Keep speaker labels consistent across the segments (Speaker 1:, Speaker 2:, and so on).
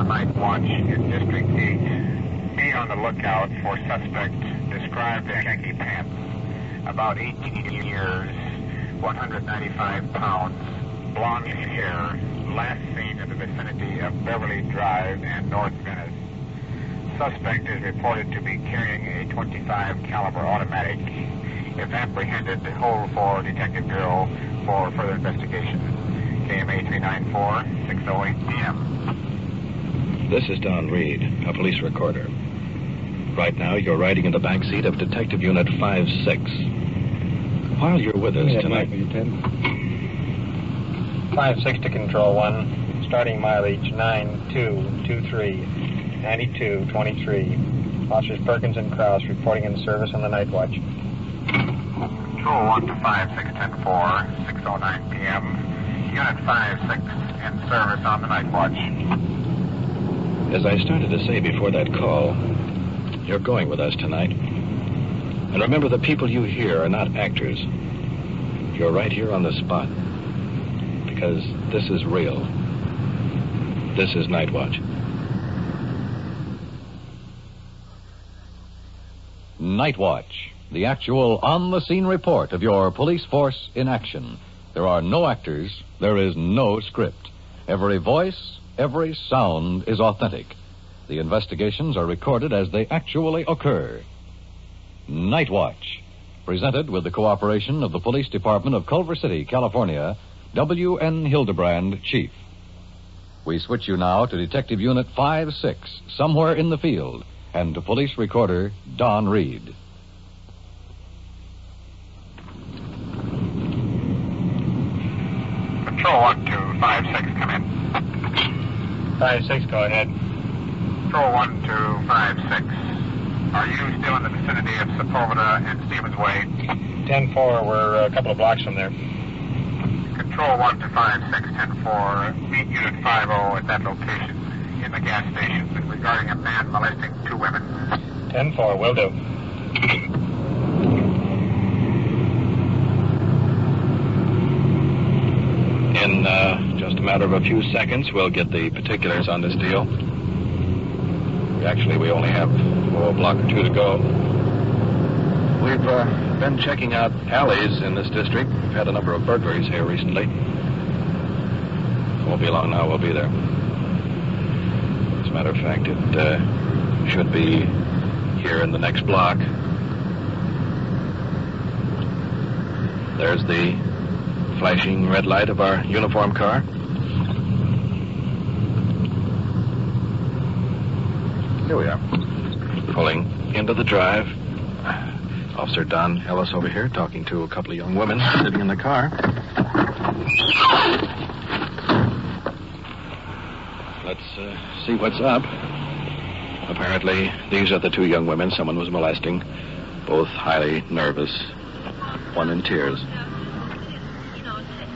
Speaker 1: the Nightwatch in District 8. Be on the lookout for suspect described as khaki pants, about 18 years, 195 pounds, blonde hair, last seen in the vicinity of Beverly Drive and North Venice. Suspect is reported to be carrying a .25 caliber automatic. If apprehended, hold for Detective Bureau for further investigation. KMA 394, 6:08 p.m.
Speaker 2: This is Donn Reed, a police recorder. Right now, you're riding in the back seat of Detective Unit 5-6. While you're with us tonight...
Speaker 3: 5-6 to Control 1. Starting mileage 9223, 9223. Officers Perkins and Krause reporting in service on the Nightwatch.
Speaker 1: Control 1 to 5610-4, 6:09 p.m. Unit 5-6 in service on the Nightwatch.
Speaker 2: As I started to say before that call, you're going with us tonight. And remember, the people you hear are not actors. You're right here on the spot. Because this is real. This is Nightwatch.
Speaker 4: Nightwatch, the actual on-the-scene report of your police force in action. There are no actors. There is no script. Every voice, every sound is authentic. The investigations are recorded as they actually occur. Nightwatch, presented with the cooperation of the Police Department of Culver City, California, W.N. Hidebrande, Chief. We switch you now to Detective Unit 5-6, somewhere in the field, and to police recorder Donn Reed.
Speaker 1: Control 1 to 5-6, come in.
Speaker 3: 5-6, go ahead.
Speaker 1: Control 1 to 5-6. Are you still in the vicinity of Sepulveda and Stevens Way?
Speaker 3: 10-4, we're a couple of blocks from there.
Speaker 1: Control 1 to 5-6, 10-4. Meet Unit 50 at that location in the gas station regarding a man molesting 2 women.
Speaker 3: 10-4, will do.
Speaker 2: In just a matter of a few seconds, we'll get the particulars on this deal. Actually, we only have a block or 2 to go. We've been checking out alleys in this district. We've had a number of burglaries here recently. Won't be long now, we'll be there. As a matter of fact, it should be here in the next block. There's the flashing red light of our uniform car. Here we are. Pulling into the drive. Officer Don Ellis over here talking to a couple of young women sitting in the car. Let's see what's up. Apparently, these are the 2 young women someone was molesting. Both highly nervous. One in tears.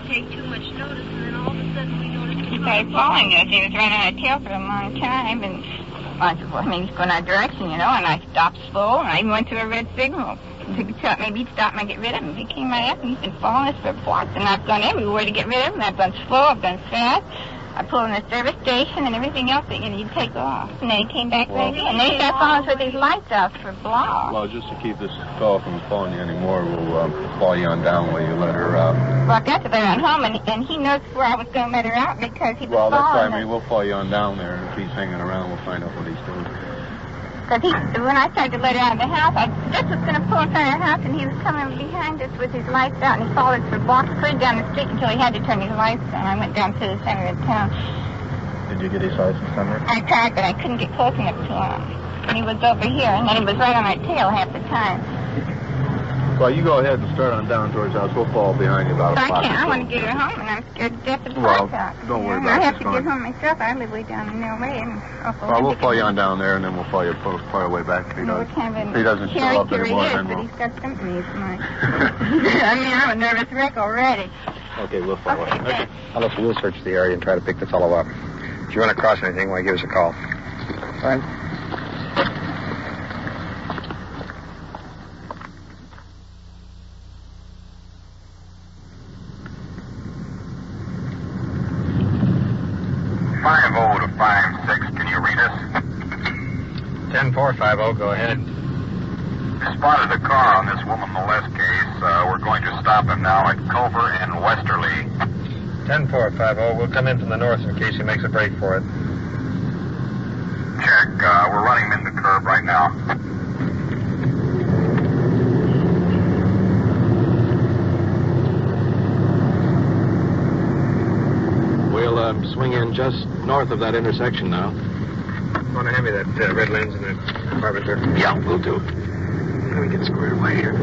Speaker 5: Take too much notice, and then all of a sudden we noticed
Speaker 6: He started following us. He was running on a tail for a long time, and he's going our direction, and I stopped slow, and I even went to a red signal. Maybe he'd stop and I'd get rid of him. He came right up, and he's been following us for blocks, and I've gone everywhere to get rid of him. I've gone slow, I've gone fast. I pulled in the service station and everything else that you'd take off. And then he came back later, and then he started following us with his lights off for blocks.
Speaker 7: Well, just to keep this fellow from following you anymore, we'll follow you on down while you let her out.
Speaker 6: Well, I got to let her on home, and he knows where I was going to let her out because he was
Speaker 7: Well, that's why
Speaker 6: following us.
Speaker 7: we'll follow you on down there, and if he's hanging around, we'll find out what he's doing.
Speaker 6: Because when I started to let her out of the house, I just was going to pull in front of her house, and he was coming behind us with his lights out, and he followed us for blocks, clear down the street until he had to turn his lights on. I went down to the center of town.
Speaker 7: Did you get his license number?
Speaker 6: I tried, but I couldn't get close enough to him. And he was over here, and then he was right on our tail half the time.
Speaker 7: Well, you go ahead and start on down towards the house. We'll fall behind you about
Speaker 6: But
Speaker 7: a block.
Speaker 6: I can't. I want to get her home, and I'm scared to death of the
Speaker 7: Well,
Speaker 6: blackout.
Speaker 7: don't worry about
Speaker 6: I
Speaker 7: it.
Speaker 6: have
Speaker 7: It's
Speaker 6: to
Speaker 7: fine.
Speaker 6: get home myself. I live way down in L.A. And
Speaker 7: Well, we'll follow you on down there, and then we'll follow you part of the way back. If he doesn't show up anymore, then
Speaker 6: but
Speaker 7: we'll...
Speaker 6: he's got symptoms, Mike. I mean, I'm a nervous wreck already.
Speaker 7: Okay, we'll follow
Speaker 6: Okay,
Speaker 7: him.
Speaker 6: thanks.
Speaker 3: Ellis, we'll search the area and try to pick the fellow up. If you run across anything, why, give us a call.
Speaker 7: Fine.
Speaker 1: to 5-6, you read us?
Speaker 3: 10450, go ahead.
Speaker 1: We spotted a car on this woman molest case. We're going to stop him now at Culver and Westerly.
Speaker 3: 10450, we'll come in from the north in case he makes a break for it.
Speaker 1: Check. We're running him in the curb right now.
Speaker 2: We'll swing in just north of that intersection now.
Speaker 3: Want to hand me that red lens in the compartment there?
Speaker 2: Yeah, we'll do. Let me get squared away here.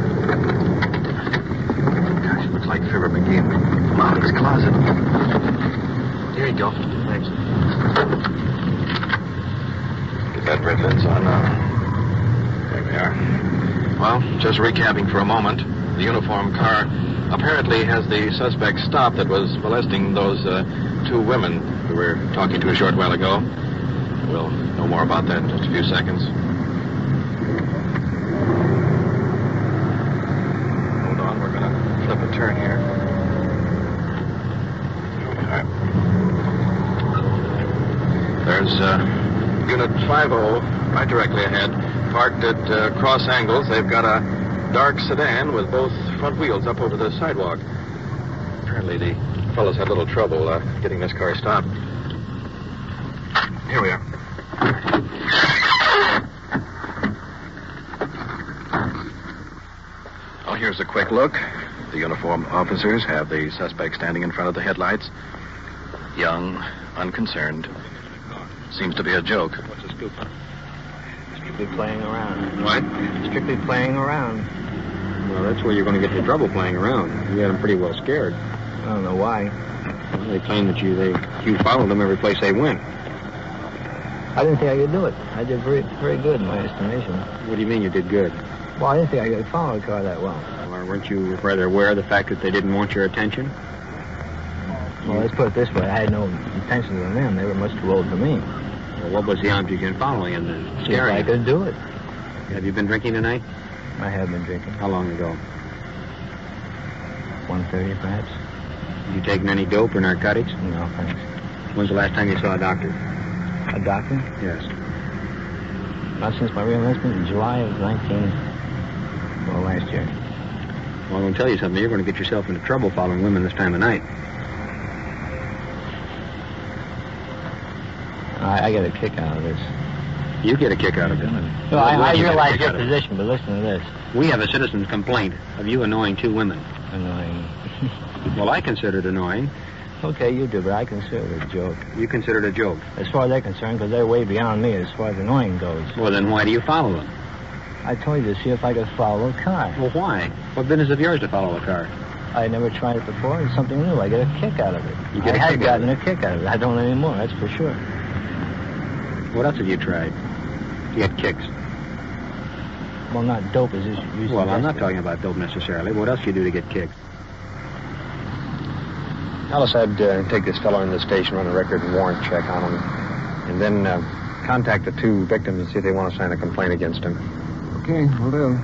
Speaker 2: Gosh, looks like Fibber McGee come out of his closet. Here you go.
Speaker 3: Thanks.
Speaker 2: Get that red lens on now. There we are. Well, just recapping for a moment. The uniformed car apparently has the suspect stopped that was molesting those two women we were talking to a short while ago. We'll know more about that in just a few seconds. Hold on, we're going to flip a turn here. All right. There's Unit 50 right directly ahead, parked at cross angles. They've got a dark sedan with both front wheels up over the sidewalk. Apparently the fellows had a little trouble getting this car stopped. Here we are. Well, here's a quick look. The uniformed officers have the suspect standing in front of the headlights. Young, unconcerned. Seems to be a joke.
Speaker 3: What's the scoop? Strictly playing around.
Speaker 2: What?
Speaker 3: Strictly playing around. Well, that's where you're going to get into trouble playing around. You had them pretty well scared. I don't know why. Well, they claim that you followed them every place they went.
Speaker 8: I didn't think I could do it. I did very, very good in my estimation.
Speaker 3: What do you mean you did good?
Speaker 8: Well, I didn't think I could follow the car that well.
Speaker 3: Or weren't you rather aware of the fact that they didn't want your attention?
Speaker 8: Well, let's put it this way. I had no intentions on them. They were much too old for me.
Speaker 3: Well, what was the object in following and then
Speaker 8: See if I could do it.
Speaker 3: Have you been drinking tonight?
Speaker 8: I have been drinking.
Speaker 3: How long ago?
Speaker 8: 1:30, perhaps.
Speaker 3: You taken any dope or narcotics?
Speaker 8: No, thanks.
Speaker 3: When's the last time you saw a doctor?
Speaker 8: A doctor?
Speaker 3: Yes.
Speaker 8: Not since my re-enlistment in July of last year.
Speaker 3: Well, I'm going to tell you something. You're going to get yourself into trouble following women this time of night.
Speaker 8: I get a kick out of this.
Speaker 3: You get a kick out of it.
Speaker 8: So I realize your position, but listen to this.
Speaker 3: We have a citizen's complaint of you annoying two women.
Speaker 8: Annoying.
Speaker 3: Well, I consider it annoying.
Speaker 8: Okay, you do, but I consider it a joke.
Speaker 3: You consider it a joke?
Speaker 8: As far as they're concerned, because they're way beyond me as far as annoying goes.
Speaker 3: Well, then why do you follow them?
Speaker 8: I told you to see if I could follow a car.
Speaker 3: Well, why? What business of yours to follow a car?
Speaker 8: I never tried it before. It's something new. I get a kick out of it.
Speaker 3: You get a
Speaker 8: I
Speaker 3: kick
Speaker 8: had
Speaker 3: out of
Speaker 8: gotten a kick out of it. I don't anymore, that's for sure.
Speaker 3: What else have you tried to get kicks?
Speaker 8: Well, not dope as you
Speaker 3: Well, I'm not
Speaker 8: suggested.
Speaker 3: talking about dope necessarily. What else do you do to get kicks?
Speaker 9: Alice, I'd take this fellow in the station, run a record and warrant check on him, and then contact the two victims and see if they want to sign a complaint against him.
Speaker 3: Okay, will do.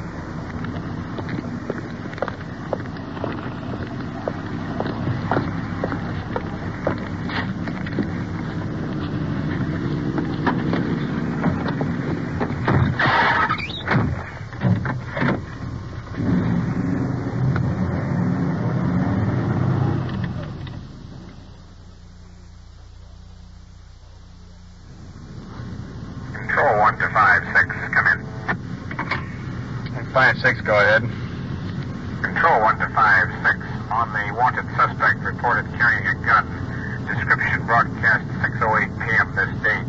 Speaker 1: Control 1 to 5-6, come in.
Speaker 3: 5-6, go ahead.
Speaker 1: Control 1 to 5-6. On the wanted suspect reported carrying a gun. Description broadcast 6:08 p.m. this date.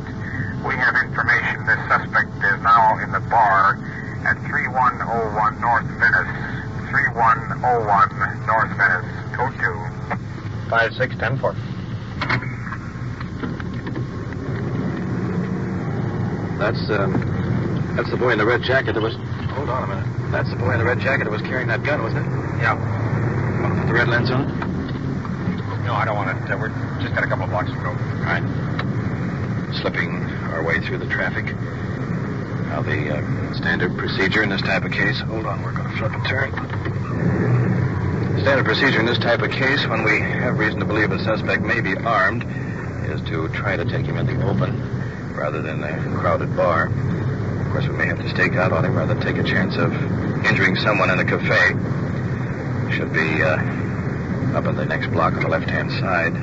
Speaker 1: We have information this suspect is now in the bar at 3101 North Venice. 3101 North Venice. Code 2.
Speaker 3: 5-6, 10-4.
Speaker 2: That's the boy in the red jacket that was... Hold on a minute. That's the boy in the red jacket that was carrying that gun, wasn't it?
Speaker 3: Yeah.
Speaker 2: Want to put the red lens on?
Speaker 3: No, I don't want it. We're just got a couple of blocks to go.
Speaker 2: All right. Slipping our way through the traffic. Now, the standard procedure in this type of case... Hold on, we're going to flip and turn. Standard procedure in this type of case, when we have reason to believe a suspect may be armed, is to try to take him in the open. rather than a crowded bar. Of course, we may have to stake out on him rather than take a chance of injuring someone in a cafe. Should be up on the next block on the left-hand side.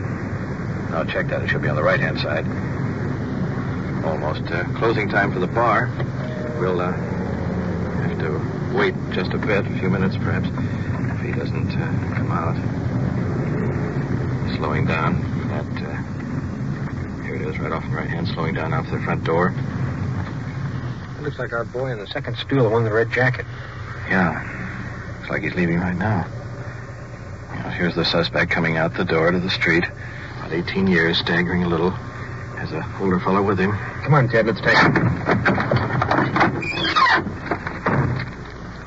Speaker 2: No, check that. It should be on the right-hand side. Almost closing time for the bar. We'll have to wait just a bit, a few minutes perhaps, if he doesn't come out. Slowing down. Here it is, right off the right hand, slowing down out to the front door.
Speaker 9: It looks like our boy in the second stool, the one in the red jacket.
Speaker 2: Yeah. Looks like he's leaving right now. Well, here's the suspect coming out the door to the street. About 18 years, staggering a little. Has a older fellow with him.
Speaker 9: Come on, Ted, let's take him.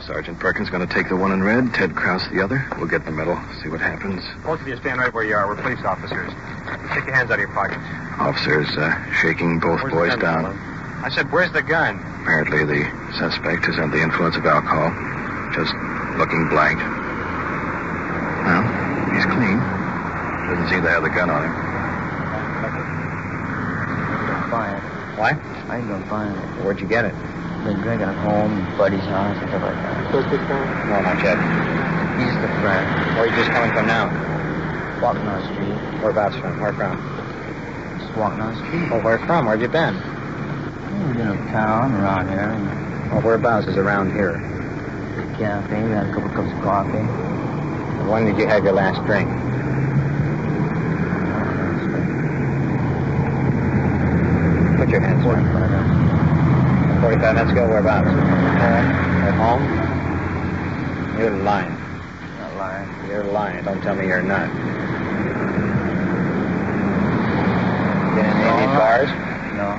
Speaker 2: Sergeant Perkins going to take the one in red, Ted Krause the other. We'll get the medal, see what happens.
Speaker 3: Both of you stand right where you are. We're police officers. Take your hands out of your pockets.
Speaker 2: Officers shaking both boys down.
Speaker 3: I said, where's the gun?
Speaker 2: Apparently the suspect is under the influence of alcohol. Just looking blank. Well, he's clean. Doesn't seem to have the gun on him.
Speaker 8: What? I ain't gonna find it.
Speaker 9: Where'd you get it?
Speaker 8: Been drinking at home, buddy's house, and stuff like that.
Speaker 9: No, not yet.
Speaker 8: He's the friend.
Speaker 9: Where are you just coming from now?
Speaker 8: Walking on the street.
Speaker 9: Whereabouts from? Where from?
Speaker 8: Just walking on the street.
Speaker 9: Oh, where from? Where'd you been?
Speaker 8: We've been uptown, around here. And
Speaker 9: Oh, whereabouts is around here?
Speaker 8: the cafe, we had a couple cups of coffee.
Speaker 9: When did you have your last drink? Put your hands up. 45 minutes ago, whereabouts? At home? You're lying.
Speaker 8: Not lying.
Speaker 9: You're lying. Don't tell me you're not. Been in any of these bars?
Speaker 8: No.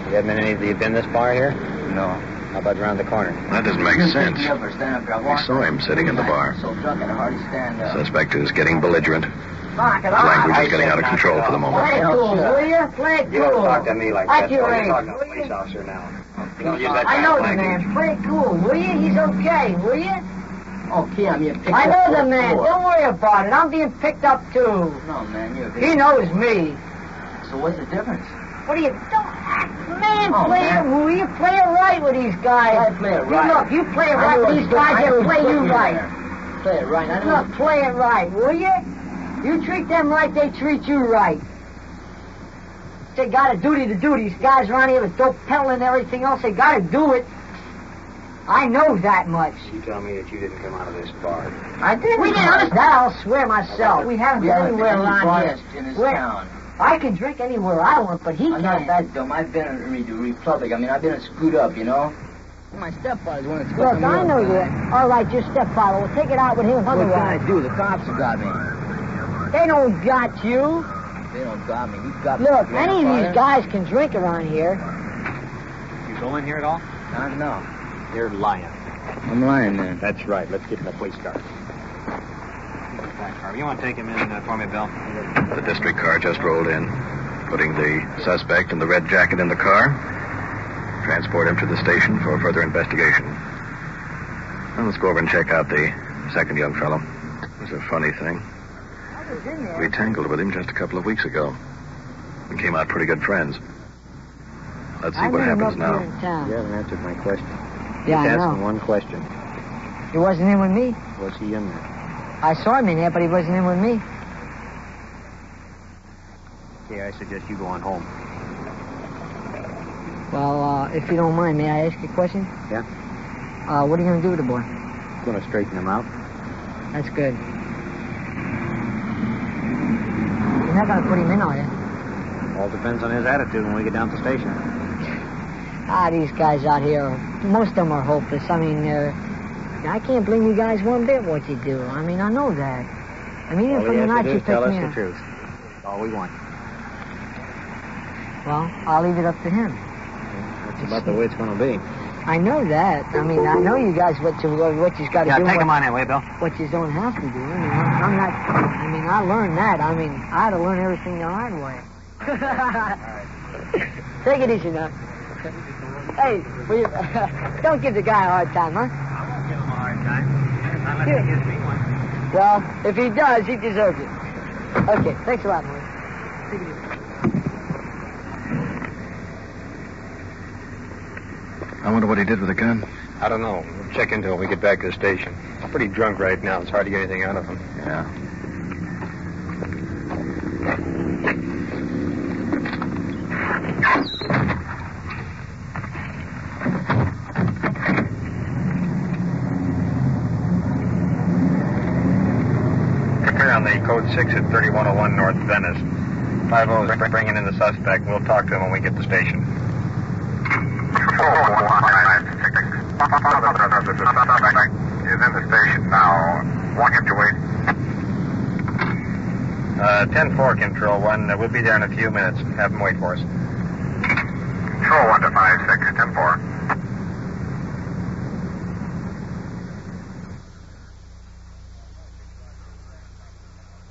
Speaker 9: You haven't been in any of the... You've been this bar here?
Speaker 8: No.
Speaker 9: How about around the corner?
Speaker 2: That doesn't make sense.
Speaker 8: Stand up there.
Speaker 2: We saw him sitting in the bar.
Speaker 8: So drunk I can hardly stand up.
Speaker 2: Suspect is getting belligerent.
Speaker 10: Knock it
Speaker 2: His
Speaker 10: off.
Speaker 2: language is getting out of control for the
Speaker 10: Play
Speaker 2: moment.
Speaker 10: it cool, will you? Play it
Speaker 9: You don't
Speaker 10: cool.
Speaker 9: talk to me like
Speaker 10: At
Speaker 9: that.
Speaker 10: your
Speaker 9: You're
Speaker 10: age,
Speaker 9: talking to a
Speaker 10: will
Speaker 9: police
Speaker 10: you?
Speaker 9: officer now. You don't use that
Speaker 10: I
Speaker 9: kind
Speaker 10: know
Speaker 9: of
Speaker 10: the
Speaker 9: language.
Speaker 10: man. Play it cool, will you? He's okay, will you?
Speaker 8: Okay, I'm being picked
Speaker 10: I
Speaker 8: up.
Speaker 10: know
Speaker 8: for
Speaker 10: the man.
Speaker 8: fraud.
Speaker 10: Don't worry about it. I'm being picked up, too.
Speaker 8: No, man, you're
Speaker 10: He knows me.
Speaker 8: So what's the difference?
Speaker 10: What do you... Don't... Man,
Speaker 8: Oh,
Speaker 10: play
Speaker 8: man.
Speaker 10: it, will you? Play it right with these guys.
Speaker 8: I play it right.
Speaker 10: You look, you play it
Speaker 8: I
Speaker 10: right
Speaker 8: know
Speaker 10: with
Speaker 8: it's
Speaker 10: these
Speaker 8: good.
Speaker 10: guys,
Speaker 8: I know
Speaker 10: they'll
Speaker 8: it's
Speaker 10: play
Speaker 8: good
Speaker 10: you
Speaker 8: in
Speaker 10: right.
Speaker 8: there. Play it right. I know.
Speaker 10: Look, play it right, will you? You treat them right, they treat you right. They got a duty to do. These guys around here with dope peddling and everything else, they got to do it. I know that much.
Speaker 9: You tell me that you didn't come out of this bar.
Speaker 8: I didn't.
Speaker 10: We didn't understand. I'll swear myself. We haven't been anywhere around here.
Speaker 8: in this
Speaker 10: Where-
Speaker 8: town.
Speaker 10: I can drink anywhere I want, but he
Speaker 8: I'm not
Speaker 10: can't.
Speaker 8: that dumb. I've been in the Republic. I mean, I've been screwed up, you know? My stepfather's one that's
Speaker 10: Look, I know you. All right, your stepfather. We'll take it out with him
Speaker 8: What can
Speaker 10: otherwise.
Speaker 8: I do? The cops have got me.
Speaker 10: They don't got you.
Speaker 8: They don't got me. He got me.
Speaker 10: Look, any of these guys can drink around here.
Speaker 9: You go in here at all?
Speaker 8: No.
Speaker 9: You're lying.
Speaker 8: I'm lying, man.
Speaker 9: That's right. Let's get in the police car. You want to take him in for me, Bill?
Speaker 2: The district car just rolled in, putting the suspect in the red jacket in the car. Transport him to the station for further investigation. Now let's go over and check out the second young fellow. It was a funny thing.
Speaker 10: I was in there.
Speaker 2: We tangled with him just a couple of weeks ago. We came out pretty good friends. Let's see
Speaker 10: I
Speaker 2: what
Speaker 10: met him
Speaker 2: happens
Speaker 10: up
Speaker 2: now.
Speaker 10: here in town.
Speaker 9: You haven't answered my question.
Speaker 10: Yeah, I
Speaker 9: Just ask
Speaker 10: know.
Speaker 9: him one question.
Speaker 10: He wasn't in with me.
Speaker 9: Was he in there?
Speaker 10: I saw him in there, but he wasn't in with me.
Speaker 9: Okay, I suggest you go on home.
Speaker 10: Well, if you don't mind, may I ask you a question?
Speaker 9: Yeah?
Speaker 10: What are you going to do with the boy?
Speaker 9: Going to straighten him out.
Speaker 10: That's good. You're not going to put him in, are you?
Speaker 9: All depends on his attitude when we get down to the station.
Speaker 10: These guys out here, most of them are hopeless. I mean, I can't blame you guys one bit what you do. I mean, I know that. I mean, even
Speaker 9: All
Speaker 10: from
Speaker 9: you
Speaker 10: the
Speaker 9: have
Speaker 10: night
Speaker 9: to do
Speaker 10: you
Speaker 9: is tell
Speaker 10: picked
Speaker 9: us
Speaker 10: me
Speaker 9: the
Speaker 10: up.
Speaker 9: truth. That's all we want.
Speaker 10: Well, I'll leave it up to him.
Speaker 9: That's about the way it's going to be.
Speaker 10: I know that. I mean, I know you guys what you've got to do.
Speaker 9: take him on that way, Bill.
Speaker 10: What you don't have to do. I mean, I'm not. I mean, I learned that. I mean, I had to learn everything the hard way. Take it easy now. Hey, will you, don't give the guy a hard time, huh?
Speaker 3: I won't give him a hard time. Unless he gives me one.
Speaker 10: Well, if he does, he deserves it. Okay, thanks a lot, Maury. Take it easy.
Speaker 2: I wonder what he did with the gun.
Speaker 9: I don't know. We'll check into it when we get back to the station. He's pretty drunk right now. It's hard to get anything out of him.
Speaker 2: Yeah.
Speaker 9: Clear on the code 6 at 3101 North Venice. 50 is bringing in the suspect. We'll talk to him when we get to the station.
Speaker 1: The suspect is in the station now. Want him to wait?
Speaker 9: 10-4, Control 1. We'll be there in a few minutes. Have him wait for us.
Speaker 1: Control 1 to 56, 10-4.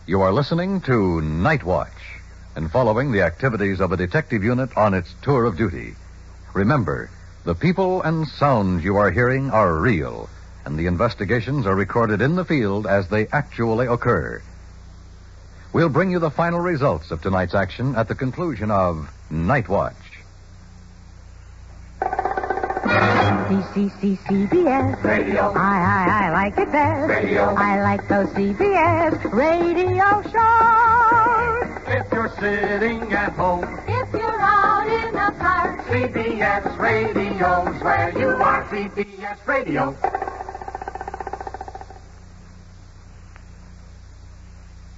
Speaker 4: You are listening to Nightwatch and following the activities of a detective unit on its tour of duty. Remember, the people and sounds you are hearing are real, and the investigations are recorded in the field as they actually occur. We'll bring you the final results of tonight's action at the conclusion of Nightwatch.
Speaker 11: CBS. Radio. I like it best. Radio. I like those CBS radio shows.
Speaker 12: If you're sitting at home.
Speaker 11: If you're out in the park.
Speaker 12: CBS Radio's where you are. CBS Radio.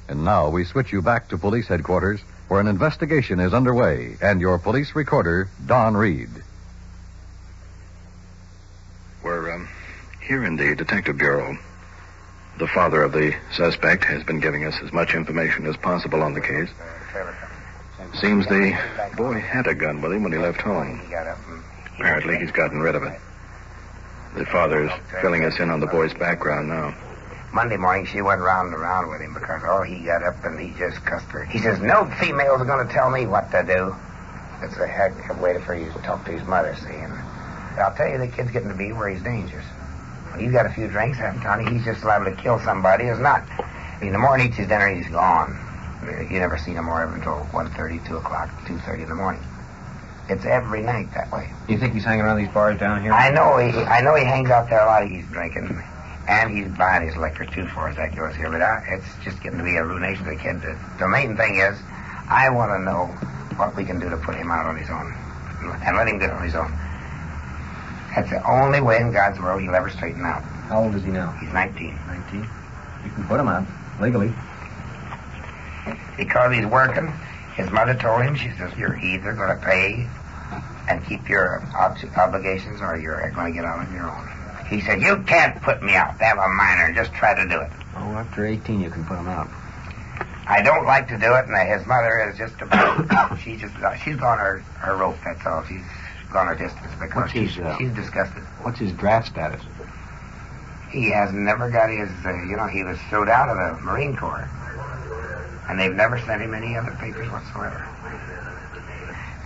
Speaker 4: And now we switch you back to police headquarters, where an investigation is underway, and your police recorder, Donn Reed.
Speaker 2: We're here in the Detective Bureau. The father of the suspect has been giving us as much information as possible on the case. Seems the boy had a gun with him when he left home. Apparently he's gotten rid of it. The father's filling us in on the boy's background now.
Speaker 13: Monday morning, she went round and round with him because, he got up and he just cussed her. He says, no females are going to tell me what to do. It's a heck of a way for you to talk to his mother, see. And I'll tell you, the kid's getting to be where he's dangerous. When he's got a few drinks, Tony, he's just liable to kill somebody who's not. In the morning, he eats his dinner, he's gone. You never see him more until 1:30, 2 o'clock, 2:30 in the morning. It's every night that way.
Speaker 3: You think he's hanging around these bars down here?
Speaker 13: I know he hangs out there a lot. He's drinking. And he's buying his liquor, too, far as that goes here. But it's just getting to be a ruination of the kid. The main thing is, I want to know what we can do to put him out on his own. And let him get on his own. That's the only way in God's world he'll ever straighten out.
Speaker 3: How old is he now?
Speaker 13: He's 19.
Speaker 3: 19? You can put him out, legally.
Speaker 13: Because he's working, his mother told him, she says, you're either going to pay and keep your obligations or you're going to get out on your own. He said, you can't put me out. Have a minor. Just try to do it.
Speaker 3: Oh, after 18, you can put him out.
Speaker 13: I don't like to do it, and his mother is just about... she's gone her rope, that's all. She's gone her distance because she's disgusted.
Speaker 3: What's his draft status?
Speaker 13: He has never got his... he was thrown out of the Marine Corps. And they've never sent him any other papers whatsoever.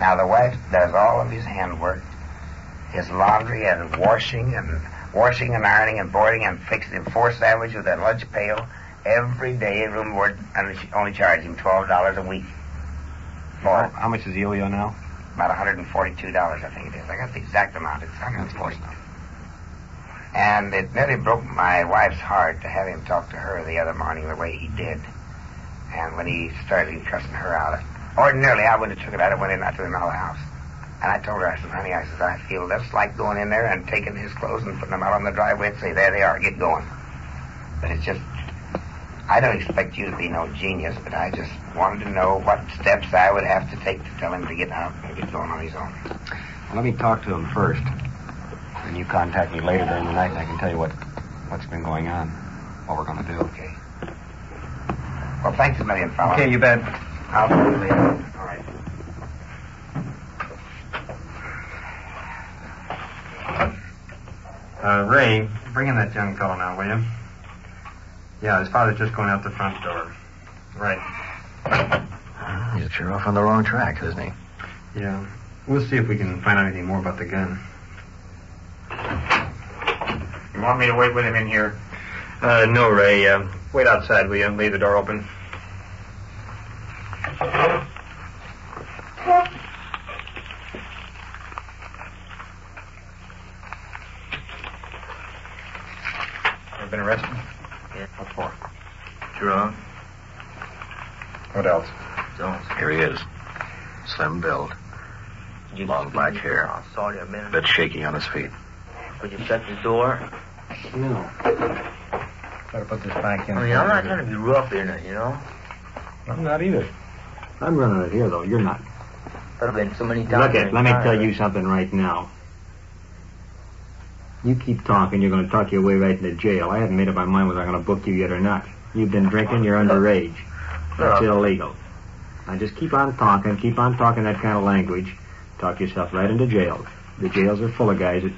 Speaker 13: Now, the wife does all of his handwork, his laundry and washing and ironing and boarding and fixing him 4 sandwiches with a lunch pail every day, room board, and she only charged him $12 a week.
Speaker 3: How much does he owe you now?
Speaker 13: About $142, I think it is. I got the exact amount. It's $140. And it nearly broke my wife's heart to have him talk to her the other morning the way he did. And when he started cussing her out, ordinarily I would have took it out and went in after him out of the house. And I told her, I said, honey, I feel just like going in there and taking his clothes and putting them out on the driveway and say, there they are, get going. But it's just, I don't expect you to be no genius, but I just wanted to know what steps I would have to take to tell him to get out and get going on his own.
Speaker 3: Well, let me talk to him first. And you contact me later during the night and I can tell you what's been going on, what we're going to do.
Speaker 13: Okay. Well, thanks a million, fella.
Speaker 3: Okay, you bet.
Speaker 13: I'll see you later. All right.
Speaker 3: Ray, bring in that young fellow now, will you? Yeah, his father's just going out the front door. Right.
Speaker 2: He's sure off on the wrong track, isn't he?
Speaker 3: Yeah. We'll see if we can find out anything more about the gun.
Speaker 9: You want me to wait with him in here?
Speaker 3: No, Ray. Wait outside, will you? Leave the door open. been arrested?
Speaker 14: Yeah.
Speaker 3: What for?
Speaker 14: Drunk.
Speaker 3: What else?
Speaker 14: Jones.
Speaker 2: Here he is. Slim build. Long black hair.
Speaker 14: I saw you a minute.
Speaker 2: Bit shaky on his feet.
Speaker 14: Would you shut the door?
Speaker 3: No. Better put this back in.
Speaker 14: I mean, I'm not trying to be rough here, you know?
Speaker 3: I'm not either.
Speaker 9: I'm running it here, though. You're not.
Speaker 14: But I've been so many times.
Speaker 9: Look, let me tell you something right now. You keep talking, you're going to talk your way right into jail. I haven't made up my mind whether I'm going to book you yet or not. You've been drinking, you're underage. That's illegal. Now just keep on talking that kind of language. Talk yourself right into jail. The jails are full of guys that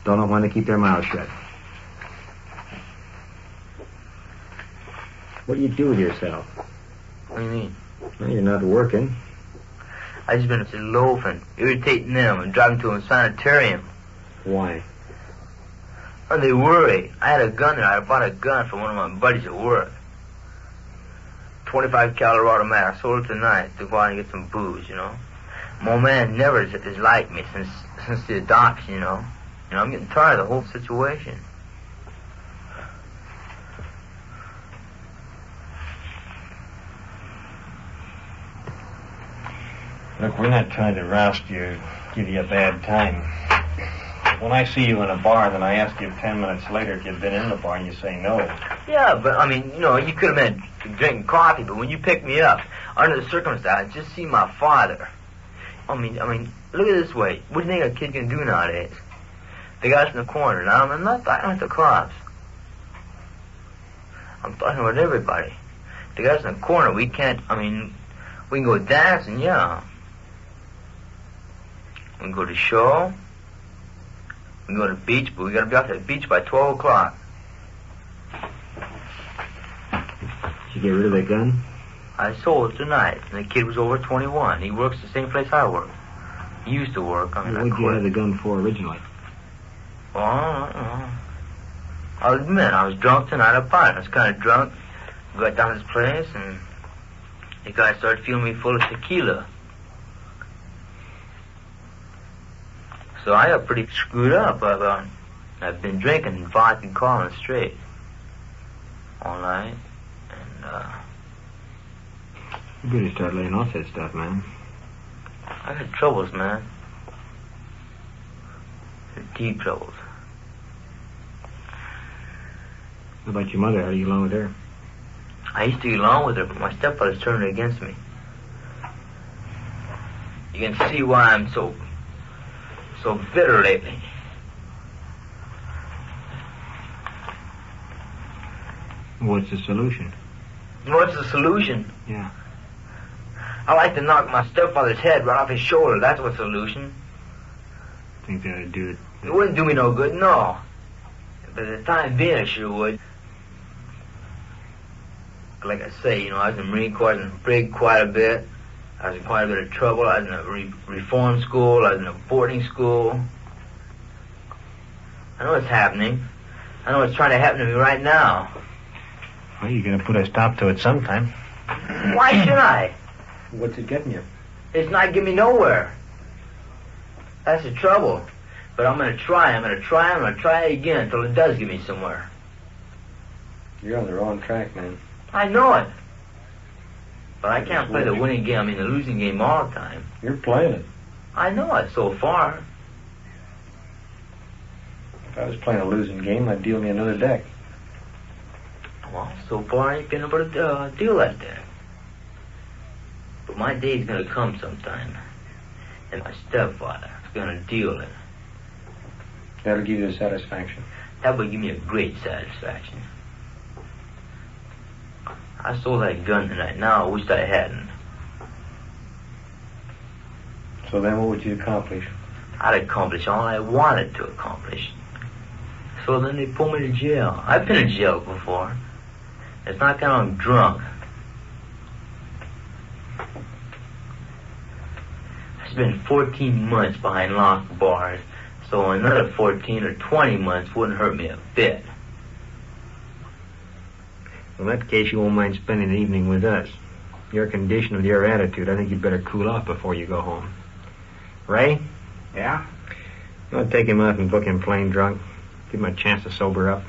Speaker 9: don't know when to keep their mouths shut. What do you do with yourself?
Speaker 14: What do you mean?
Speaker 9: Well, you're not working.
Speaker 14: I just been loafing, irritating them, and driving to a sanitarium.
Speaker 9: Why?
Speaker 14: Well, they worry. I had a gun there. I bought a gun from one of my buddies at work. 25 caliber automatic. I sold it tonight to go out and get some booze, you know. My man never is like me since the docks, you know. You know, I'm getting tired of the whole situation.
Speaker 3: Look, we're not trying to roust you or give you a bad time. When I see you in a bar, then I ask you 10 minutes later if you've been in the bar, and you say no.
Speaker 14: Yeah, but, I mean, you know, you could have been drinking coffee, but when you picked me up, under the circumstances, just see my father. I mean, look at it this way. What do you think a kid can do nowadays? They got us in the corner. Now, I'm not talking about the cops. I'm talking about everybody. They got us in the corner. We can't, we can go dancing, yeah. We can go to show. We can go to the beach, but we got to be off the beach by 12 o'clock.
Speaker 9: Did you get rid of that gun?
Speaker 14: I sold it tonight, and the kid was over 21. He works the same place I work. He used to work.
Speaker 9: What did you have the gun for originally?
Speaker 14: Well, I'll admit, I was drunk tonight at party. I was kind of drunk. Got down to his place, and the guy started feeling me full of tequila. So I got pretty screwed up. I've been drinking vodka and calling straight all night, and
Speaker 9: You better start laying off that stuff, man.
Speaker 14: I got troubles, man. Deep troubles.
Speaker 9: How about your mother? How do you get along with her?
Speaker 14: I used to get along with her, but my stepfather's turned her against me. You can see why I'm so bitter lately.
Speaker 9: What's the solution?
Speaker 14: What's the solution?
Speaker 9: Yeah.
Speaker 14: I like to knock my stepfather's head right off his shoulder. That's what's the solution.
Speaker 9: Think that would do it?
Speaker 14: It wouldn't do me no good, no. But at the time being, I sure would. Like I say, you know, I was in the Marine Corps, I was in the brig quite a bit. I was in quite a bit of trouble. I was in a reform school. I was in a boarding school. I know what's happening. I know what's trying to happen to me right now.
Speaker 3: Well, you're going to put a stop to it sometime.
Speaker 14: Why should I?
Speaker 3: What's it getting you?
Speaker 14: It's not getting me nowhere. That's the trouble. But I'm going to try. I'm going to try again until it does get me somewhere.
Speaker 3: You're on the wrong track, man.
Speaker 14: I know it. But I can't play the winning game, the losing game all the time.
Speaker 3: You're playing it.
Speaker 14: I know it so far.
Speaker 3: If I was playing a losing game, I'd deal me another deck.
Speaker 14: Well, so far I ain't been able to deal that deck. But my day's gonna come sometime. And my stepfather's gonna deal it.
Speaker 3: That'll give you a satisfaction.
Speaker 14: That would give me a great satisfaction. I sold that gun tonight. Now I wish I hadn't.
Speaker 3: So then what would you accomplish?
Speaker 14: I'd accomplish all I wanted to accomplish. So then they pull me to jail. I've been in jail before. It's not that I'm drunk. I spent 14 months behind locked bars, so another 14 or 20 months wouldn't hurt me a bit.
Speaker 9: In that case, you won't mind spending the evening with us. Your condition with your attitude, I think you'd better cool off before you go home. Ray?
Speaker 3: Yeah?
Speaker 9: You want to take him out and book him plain drunk? Give him a chance to sober up.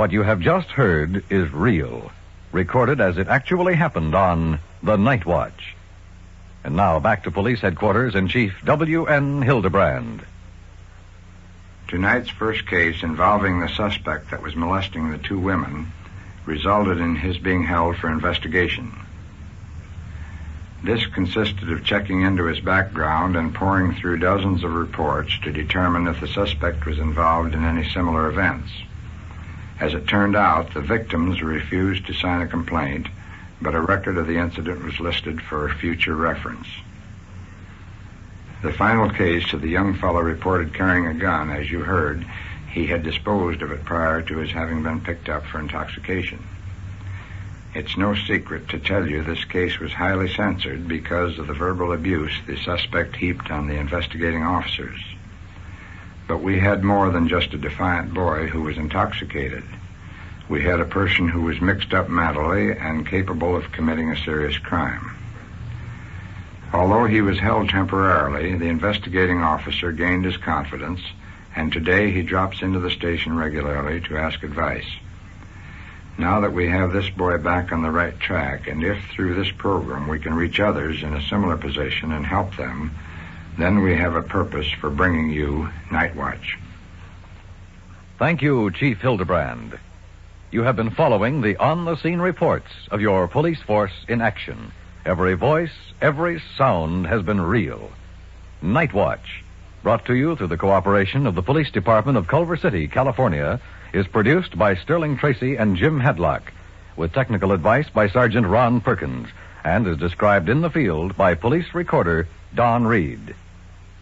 Speaker 4: What you have just heard is real, recorded as it actually happened on the Nightwatch. And now back to Police Headquarters in Chief W.N. Hidebrande.
Speaker 15: Tonight's first case involving the suspect that was molesting the two women resulted in his being held for investigation. This consisted of checking into his background and poring through dozens of reports to determine if the suspect was involved in any similar events. As it turned out, the victims refused to sign a complaint, but a record of the incident was listed for future reference. The final case of the young fellow reported carrying a gun. As you heard, he had disposed of it prior to his having been picked up for intoxication. It's no secret to tell you this case was highly censored because of the verbal abuse the suspect heaped on the investigating officers. But we had more than just a defiant boy who was intoxicated. We had a person who was mixed up mentally and capable of committing a serious crime. Although he was held temporarily, the investigating officer gained his confidence, and today he drops into the station regularly to ask advice. Now that we have this boy back on the right track, and if through this program we can reach others in a similar position and help them, then we have a purpose for bringing you Nightwatch.
Speaker 4: Thank you, Chief Hidebrande. You have been following the on-the-scene reports of your police force in action. Every voice, every sound has been real. Nightwatch, brought to you through the cooperation of the Police Department of Culver City, California, is produced by Sterling Tracy and Jim Hadlock, with technical advice by Sergeant Ron Perkins, and is described in the field by police recorder Donn Reed.